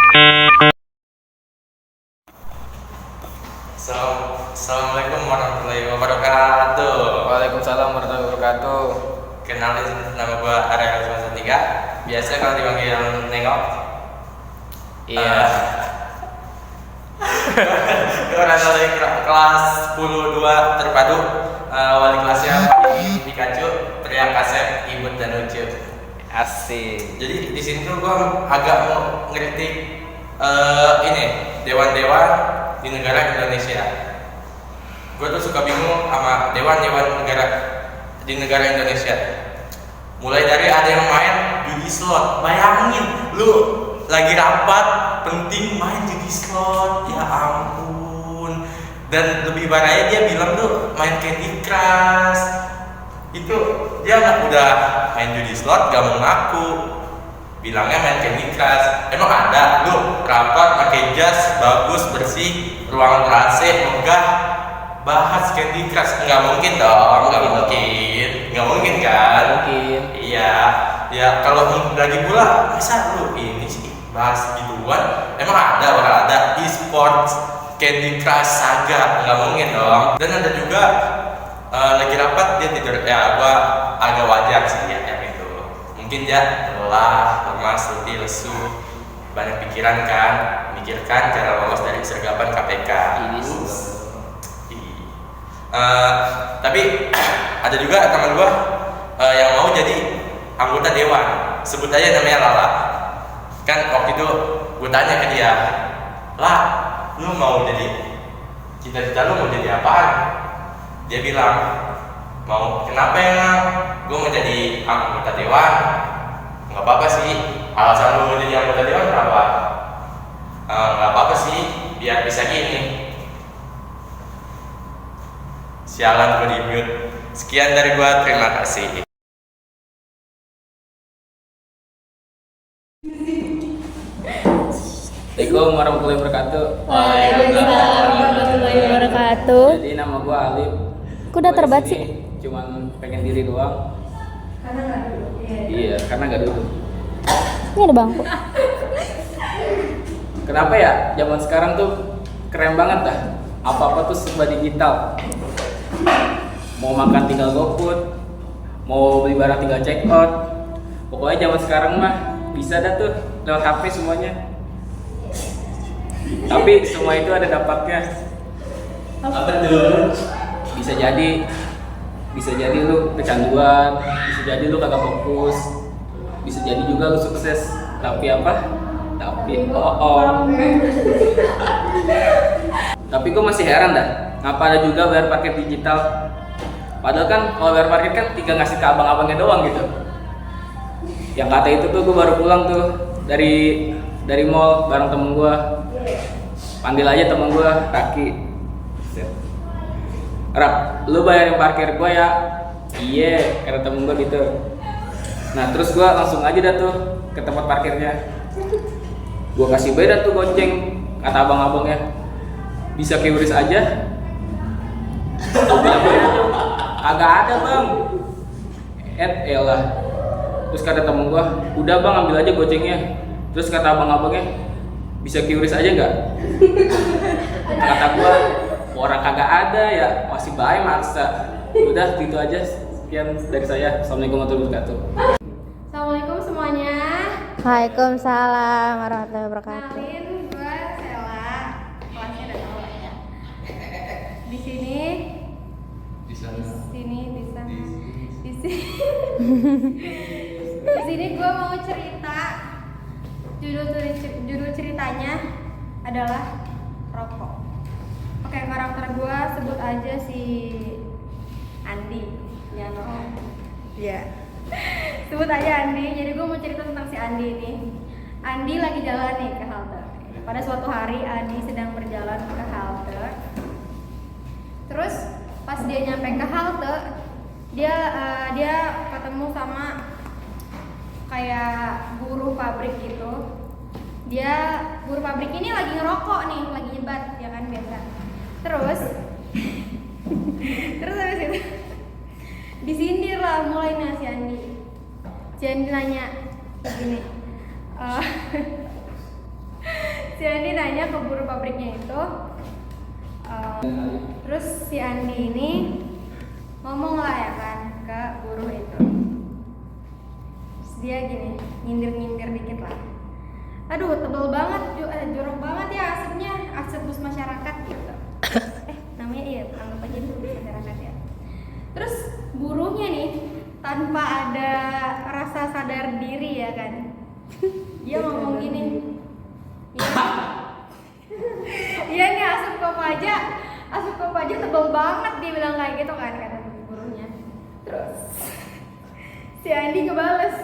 Assalamualaikum warahmatullahi wabarakatuh. Waalaikumsalam warahmatullahi wabarakatuh. Kenalin, nama gua Ariel Tiga. Biasa kalau dipanggil Nengok. Iya. Gue berasal dari kelas 10-2 terpadu. Wali kelasnya Pikachu, Teriak Kasep, Ibut dan Ucup. Asik. Jadi di sini tuh gua agak mau ngeritik ini dewan-dewan di negara Indonesia. Gue tuh suka bingung sama dewan-dewan di negara Indonesia. Mulai dari ada yang main judi slot. Bayangin, lu lagi rapat penting main judi slot. Ya ampun. Dan lebih parahnya dia bilang tuh main Candy Crush. Itu dia udah main judi slot gak mau ngaku. Bilangnya main Candy Crush. Emang ada lu rapat pakai jas bagus bersih, ruangan AC megah, bahas Candy Crush? Nggak mungkin dong, nggak mungkin kan? Mungkin. Iya, ya kalau lagi pula masa lu ini sih bahas gituan? Emang bakal ada e-sports Candy Crush Saga? Nggak mungkin dong. Dan ada juga lagi rapat dia tidur, ya gua agak wajar sih ya gitu. Mungkin dia lelah, lemas, letih, lesu, banyak pikiran kan, mikirkan cara lolos dari sergapan KPK. Tapi ada juga teman gua yang mau jadi anggota dewan, sebut aja namanya Lala. Kan waktu itu gua tanya ke dia, "Lah, lu mau jadi cita-cita lu mau jadi apaan?" Dia bilang, "Mau kenapa ya? Gua mau jadi anggota dewan." Nggak apa-apa sih, alasan lu mau jadi anggota dewan kenapa? Nggak apa-apa sih, biar bisa gini. Sialan gue di mute. Sekian dari gua, terima kasih. Assalamualaikum warahmatullahi wabarakatuh. Waalaikumsalam warahmatullahi wabarakatuh. Jadi nama gua Alif. Kok udah Gua terbat di sih? sini Cuman pengen diri doang. Iya, karena nggak duduk. Ini ada bangku. Kenapa ya? Zaman sekarang tuh keren banget dah. Apa-apa tuh serba digital. Mau makan tinggal GoFood, mau beli barang tinggal check out. Pokoknya zaman sekarang mah bisa dah tuh lewat HP semuanya. Tapi semua itu ada dampaknya. Apa tuh? Bisa jadi lu kecanduan, bisa jadi lu kagak fokus, bisa jadi juga lu sukses. Tapi Tapi gue masih heran dah, ngapa ada juga bayar parkir digital? Padahal kan kalau bayar parkir kan tinggal ngasih ke abang-abangnya doang gitu. Yang kata itu tuh gue baru pulang tuh dari mall bareng temen gue. Panggil aja temen gue, Raki. Rap, lu bayarin parkir gue ya? Iya, kata temen gue gitu. Nah terus gue langsung aja dah tuh ke tempat parkirnya. Gue kasih beda tuh goceng, kata abang-abangnya. Bisa kiuris aja? Gue bilang agak ada bang. Elah. Terus kata temen gue, udah bang ambil aja gocengnya. Terus kata abang-abangnya, bisa kiuris aja nggak? Kata gue, orang kagak ada ya masih baik maksa. Udah gitu aja. Sekian dari saya. Assalamualaikum warahmatullahi wabarakatuh. Assalamualaikum semuanya. Waalaikumsalam warahmatullahi wabarakatuh. Kenalin, gue Sela. Kelasnya udah tahu lah ya. Di sini, di sini gue mau cerita. Judul ceritanya adalah rokok. Oke, karakter gue sebut aja si Andi. Ya. Sebut aja Andi. Jadi gue mau cerita tentang si Andi ini. Andi lagi jalan nih ke halte. Pada suatu hari Andi sedang berjalan ke halte. Terus pas dia nyampe ke halte, dia ketemu sama kayak buruh pabrik gitu. Buruh pabrik ini lagi ngerokok nih, lagi nyebat, ya kan biasa. Terus habis itu disindir lah mulai si Andi. Si Andi nanya begini, Si Andi nanya ke buruh pabriknya itu. Terus si Andi ini ngomong lah ya kan ke buruh itu. Terus dia gini, nyindir-nyindir dikit lah. Aduh, tebel banget, jorok banget ya asapnya, asap bus masyarakat gitu. Namanya iya, anggap aja itu bus masyarakat ya. Terus buruhnya nih, tanpa ada rasa sadar diri ya kan, dia ngomong gini, iya nih asap kopaja tebel banget, dia bilang kayak gitu kan kata buruhnya. Terus si Andi ngebales,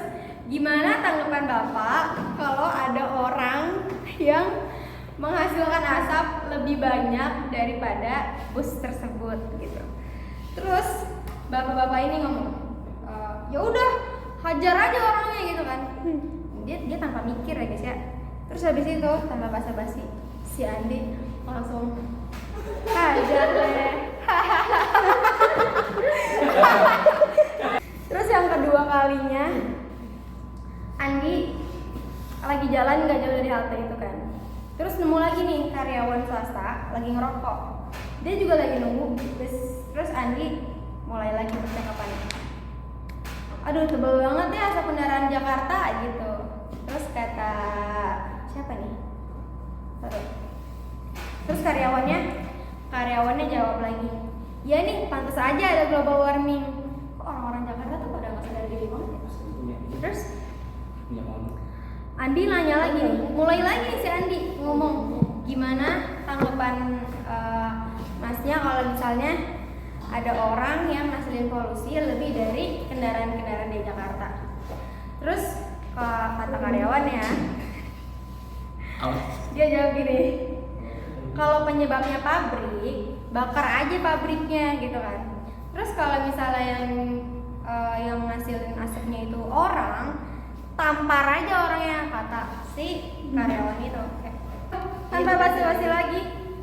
gimana tanggapan Bapak kalau ada orang yang menghasilkan asap lebih banyak daripada bus tersebut gitu. Terus bapak-bapak ini ngomong, ya udah hajar aja orangnya gitu kan. Dia tanpa mikir ya guys ya. Terus habis itu tanpa basa-basi si Andi langsung hajar deh. Terus yang kedua kalinya Andi lagi jalan nggak jauh dari halte itu kan. Terus nemu lagi nih karyawan swasta lagi ngerokok. Dia juga lagi nunggu bis. Terus Andi mulai lagi percakapannya. Aduh, tebel banget ya asap kendaraan Jakarta gitu. Terus kata siapa nih? Terus karyawannya jawab lagi, ya nih pantas aja ada global warming. Kok orang-orang Jakarta tuh pada nggak sadar diri banget ya? Terus Andi nanya lagi, mulai lagi si Andi ngomong, gimana tanggapan masnya kalau misalnya ada orang yang ngasilin polusi lebih dari kendaraan-kendaraan di Jakarta. Terus kata karyawannya, dia jawab gini, kalau penyebabnya pabrik, bakar aja pabriknya gitu kan. Terus kalau misalnya yang ngasilin asapnya itu orang, tampar aja orangnya, kata si karyawan itu. Tanpa basa-basi lagi,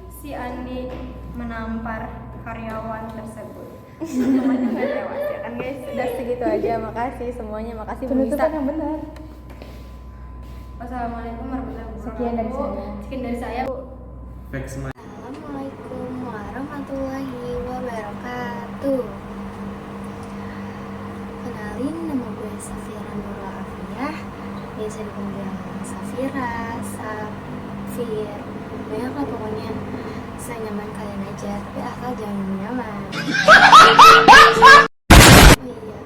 si Andi menampar karyawan tersebut. Namanya nggak tewas ya kan guys. Udah segitu aja, makasih semuanya, makasih Bu Nisa. Penutupan yang benar. Wassalamualaikum warahmatullahi wabarakatuh. Sekian dari saya. Assalamualaikum warahmatullahi wabarakatuh. Kenalin, nama gue Safira Nurul Afiyah, biasa dipanggil Safira, Safir, banyak lah pokoknya. Senyaman kalian aja, tapi asal jangan nyaman. Oh iya,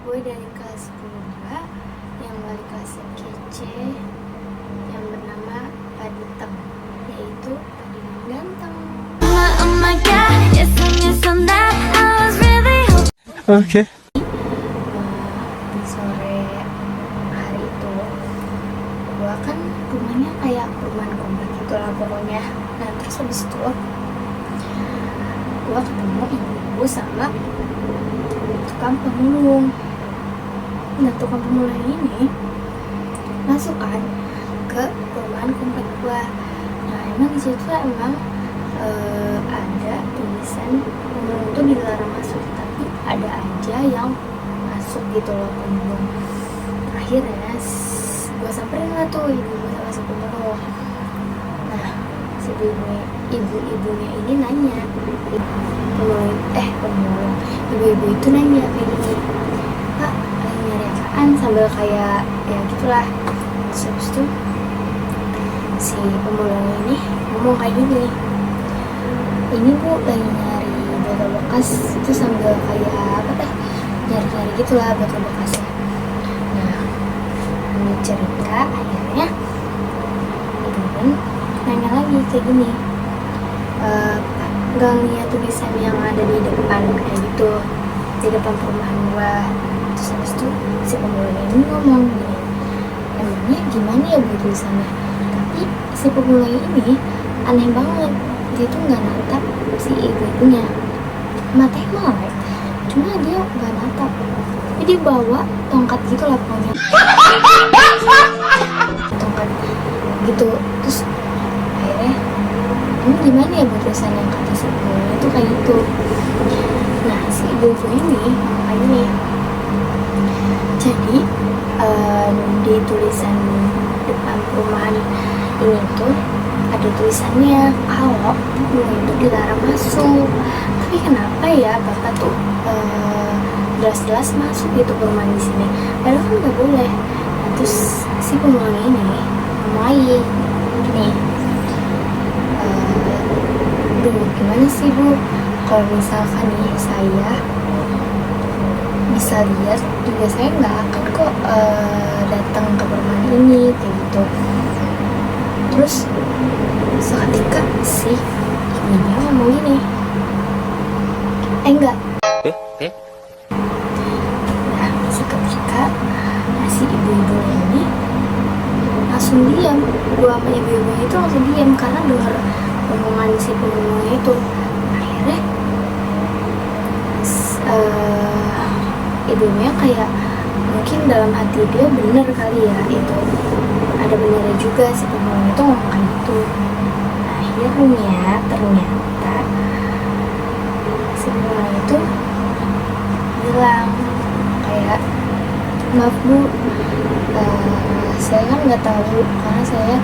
gue dari kelas 2 yang balik kelas kece yang bernama Paditeng, yaitu Padi dan Ganteng. Okay. Di sore hari itu, gue kan rumahnya kayak perumahan komplek gitu lah pokoknya. Nah terus habis itu gue ketemu ibu sama tukang pemulung. Nah tukang pemulung ini masuk kan ke perumahan komplek gue. Nah emang di situ emang ada tulisan pemulung itu dilarang masuk, tapi ada aja yang masuk gitu loh pemulung. Akhirnya gue samperin lah tuh ibu sama si pemulung. Nah si ibu-ibunya ini nanya, pemulung ibu-ibu itu nanya kayak gini, Pak lagi nyari apaan, sambil kayak ya gitulah. Terus habis itu si pemulung ini ngomong kayak gini, ini Bu lagi nyari botol bekas, itu sambil kayak apa teh, nyari-nyari gitulah botol bekasnya. Nah ini cerita, akhirnya ibu kan nanya lagi kayak gini, nggak ngeliat tulisan yang ada di depan kayak gitu, di depan perumahan gua. Terus habis itu si pemulung ini ngomong gini, emangnya gimana ya Bu tulisannya? Tapi si pemulung ini aneh banget, dia tuh nggak natap si ibu-ibunya, matanya melek, cuma dia nggak natap. Jadi dia bawa tongkat gitu lah pokoknya, tongkat gitu. Terus akhirnya ini gimana ya buat tulisan yang kata si ibu itu kayak gitu. Nah si ibu ini kayak gini, jadi di tulisan depan perumahan ini tuh ada tulisannya kalau pemulung itu dilarang masuk. Tapi kenapa ya bapak tuh jelas-jelas masuk gitu perumahan di sini, padahal kan nggak boleh. Nah, terus si pemulung ini mulai gini, gimana sih Bu, kalau misalkan nih saya bisa lihat juga saya nggak akan kok datang ke perumahan ini kayak gitu. Terus seketika si ibunya ngomong gini, enggak. Nah, seketika si ibu-ibu ini langsung diam. Gua sama ibu-ibunya itu langsung diam karena dengar omongan si pemulungnya itu. Akhirnya ibunya kayak mungkin dalam hati dia bener kali ya, itu ada benernya juga si pemulung itu ngomong gitu. Akhirnya ternyata si pemulung itu bilang kayak, maaf Bu, saya kan nggak tahu karena saya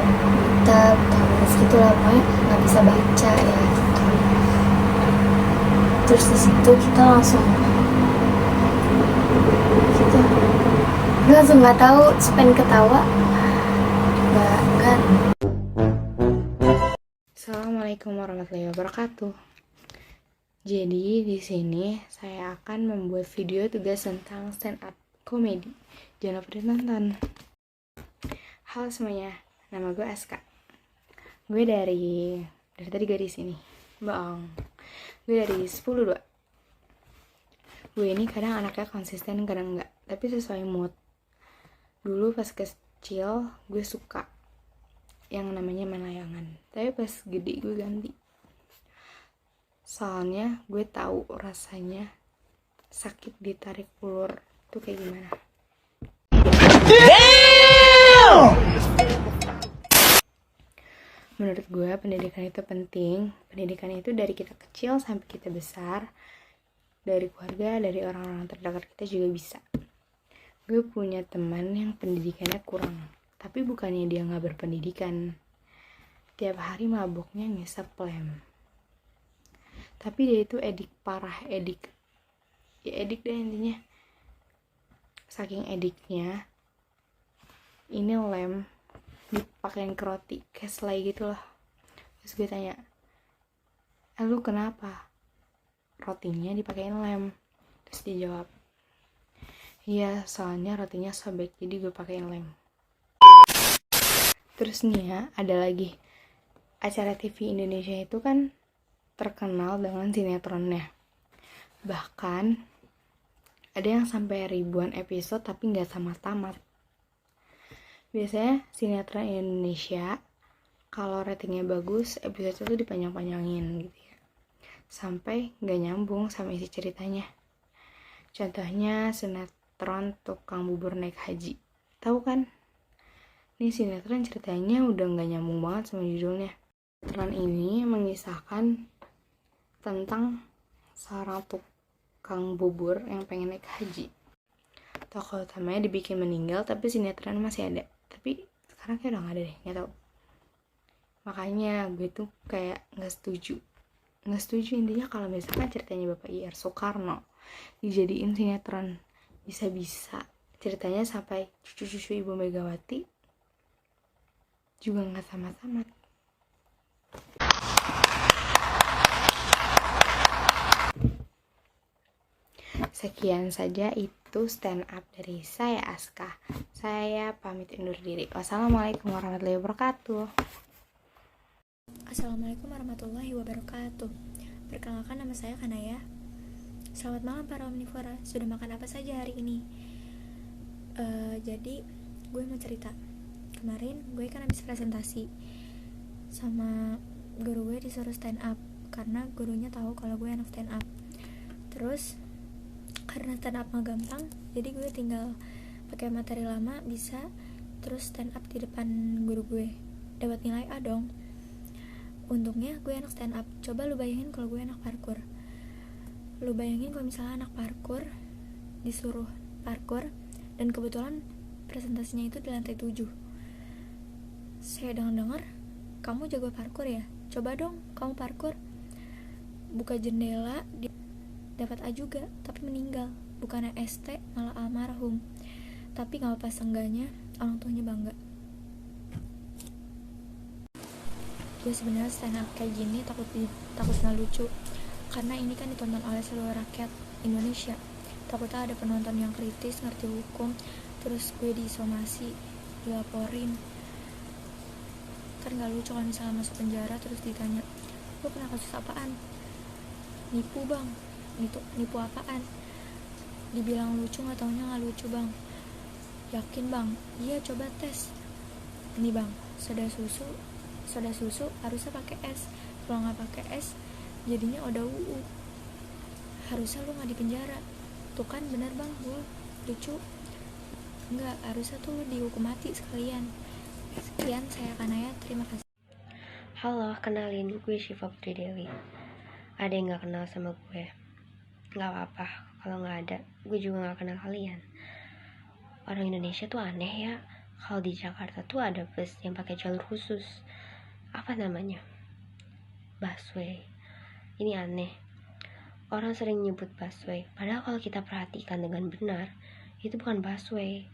buta huruf gitu lah, pokoknya nggak bisa baca ya gitu. Terus di situ kita langsung nggak tahu, pengen ketawa nggak. Assalamualaikum warahmatullahi wabarakatuh. Jadi di sini saya akan membuat video tugas tentang stand up komedi. Jangan lupa ditonton. Halo semuanya, nama gue Aska. Gue dari tadi gue di sini. Bohong. Gue dari 10-2. Gue ini kadang anaknya konsisten, kadang enggak, tapi sesuai mood. Dulu pas kecil gue suka yang namanya main layangan, tapi pas gede gue ganti. Soalnya gue tahu rasanya sakit ditarik ulur tuh kayak gimana. Menurut gue pendidikan itu penting. Pendidikan itu dari kita kecil sampai kita besar, dari keluarga, dari orang-orang terdekat kita juga bisa. Gue punya teman yang pendidikannya kurang, tapi bukannya dia gak berpendidikan. Tiap hari maboknya ngisep lem, tapi dia itu edik parah, edik deh intinya. Saking ediknya, ini lem dipakein ke roti kayak selai gitu loh. Terus gue tanya, lu kenapa rotinya dipakein lem? Terus dia jawab, iya soalnya rotinya sobek jadi gue pakein lem. Terus nih ya, ada lagi acara TV Indonesia itu kan terkenal dengan sinetronnya. Bahkan ada yang sampai ribuan episode tapi gak tamat-tamat. Biasanya sinetron Indonesia kalau ratingnya bagus, episode itu dipanjang-panjangin gitu ya, sampai gak nyambung sama isi ceritanya. Contohnya sinetron Tukang Bubur Naik Haji. Tahu kan? Ini sinetron ceritanya udah gak nyambung banget sama judulnya. Sinetron ini mengisahkan tentang seorang tukang bubur yang pengen naik haji. Tokoh utamanya dibikin meninggal tapi sinetron masih ada. Tapi sekarang kayak udah gak ada deh, gak tahu. Makanya gue tuh kayak gak setuju intinya kalau misalkan ceritanya Bapak I.R. Soekarno dijadiin sinetron. Bisa-bisa ceritanya sampai cucu-cucu Ibu Megawati juga gak tamat-tamat. Sekian saja itu stand up dari saya Aska. Saya pamit undur diri. Wassalamualaikum warahmatullahi wabarakatuh. Assalamualaikum warahmatullahi wabarakatuh. Perkenalkan, nama saya Kanaya. Selamat malam para omnivora. Sudah makan apa saja hari ini? Jadi gue mau cerita. Kemarin gue kan habis presentasi sama guru gue, disuruh stand up karena gurunya tahu kalau gue anak stand up. Terus karena stand up mah gampang, jadi gue tinggal pakai materi lama bisa terus stand up di depan guru gue, dapat nilai A dong. Untungnya gue anak stand up. Coba lu bayangin kalau gue anak parkour. Lu bayangin kalau misalnya anak parkour disuruh parkour dan kebetulan presentasinya itu di lantai 7. Saya dengar kamu jago parkur ya? Coba dong kamu parkur. Buka jendela, dapat A juga, tapi meninggal. Bukannya ST, malah almarhum. Tapi gak apa-apa, seenggaknya orang tuanya bangga. Gue sebenarnya stand up kayak gini takut nggak lucu, karena ini kan ditonton oleh seluruh rakyat Indonesia. Takutnya ada penonton yang kritis, ngerti hukum, terus gue disomasi, dilaporin. Kan gak lucu kalau misalnya masuk penjara terus ditanya, lo kena kasus apaan? Nipu bang. Nipu apaan? Dibilang lucu gak taunya gak lucu bang. Yakin bang? Iya, coba tes. Ini bang, soda susu harusnya pakai es. Kalau nggak pakai es jadinya udah harusnya lu nggak di penjara. Tuh kan bener bang, gue lucu. Nggak, harusnya tuh lu dihukum mati sekalian. Sekian, saya Kanaya, terima kasih. Halo, kenalin, gue Syifa Putri Dewi. Ada yang gak kenal sama gue? Gak apa-apa, kalau gak ada, gue juga gak kenal kalian. Orang Indonesia tuh aneh ya. Kalau di Jakarta tuh ada bus yang pakai jalur khusus. Apa namanya? Busway. Ini aneh. Orang sering nyebut busway, padahal kalau kita perhatikan dengan benar, itu bukan busway,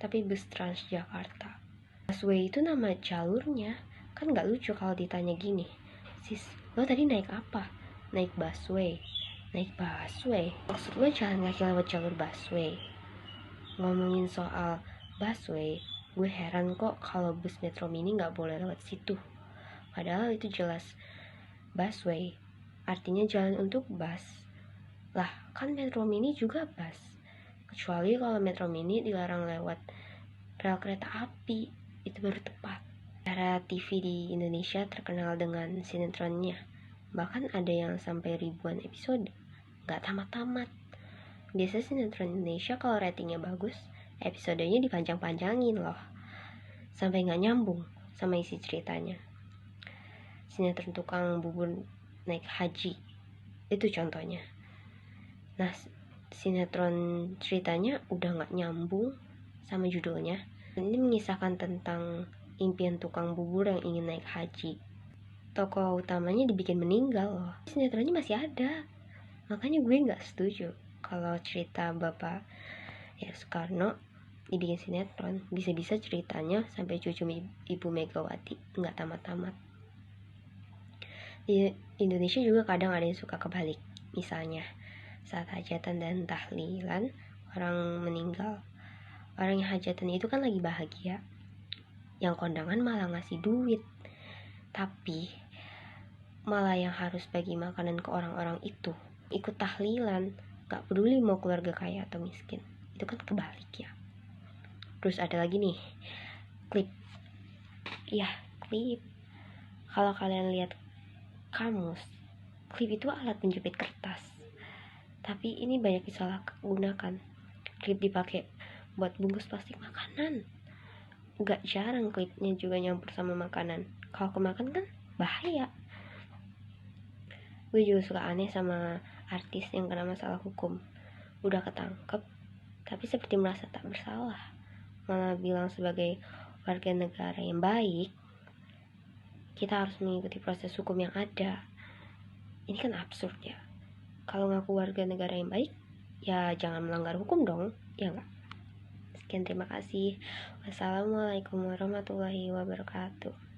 tapi bus Transjakarta. Busway itu nama jalurnya. Kan gak lucu kalau ditanya gini, sis, lo tadi naik apa? Naik busway. Naik busway? Maksud lo jalan kaki lewat jalur busway? Ngomongin soal busway, gue heran kok kalau bus Metro Mini gak boleh lewat situ. Padahal itu jelas busway, artinya jalan untuk bus. Lah, kan Metro Mini juga bus. Kecuali kalau Metro Mini dilarang lewat rel kereta api, itu baru tepat. Cara TV di Indonesia terkenal dengan sinetronnya. Bahkan ada yang sampai ribuan episode. Gak tamat-tamat. Biasanya sinetron Indonesia kalau ratingnya bagus, episodenya dipanjang-panjangin loh. Sampai gak nyambung sama isi ceritanya. Sinetron tukang bubur naik haji, itu contohnya. Nah, sinetron ceritanya udah gak nyambung sama judulnya. Ini mengisahkan tentang impian tukang bubur yang ingin naik haji. Tokoh utamanya dibikin meninggal loh. Sinetronnya masih ada. Makanya gue gak setuju kalau cerita Bapak Soekarno dibikin sinetron. Bisa-bisa ceritanya sampai cucu Ibu Megawati gak tamat-tamat. Di Indonesia juga kadang ada yang suka kebalik. Misalnya saat hajatan dan tahlilan orang meninggal, orang yang hajatan itu kan lagi bahagia, yang kondangan malah ngasih duit. Tapi malah yang harus bagi makanan ke orang-orang itu ikut tahlilan, gak peduli mau keluarga kaya atau miskin. Itu kan kebalik ya. Terus ada lagi nih, klip. Ya, klip. Kalau kalian lihat kamus, klip itu alat penjepit kertas. Tapi ini banyak disalahgunakan. Klip dipakai buat bungkus plastik makanan. Gak jarang klipnya juga nyampur sama makanan. Kalau kemakan kan bahaya. Gue juga suka aneh sama artis yang kena masalah hukum. Udah ketangkep, tapi seperti merasa tak bersalah. Malah bilang sebagai warga negara yang baik, kita harus mengikuti proses hukum yang ada. Ini kan absurd ya. Kalau ngaku warga negara yang baik, ya jangan melanggar hukum dong, ya enggak? Sekian, terima kasih. Wassalamualaikum warahmatullahi wabarakatuh.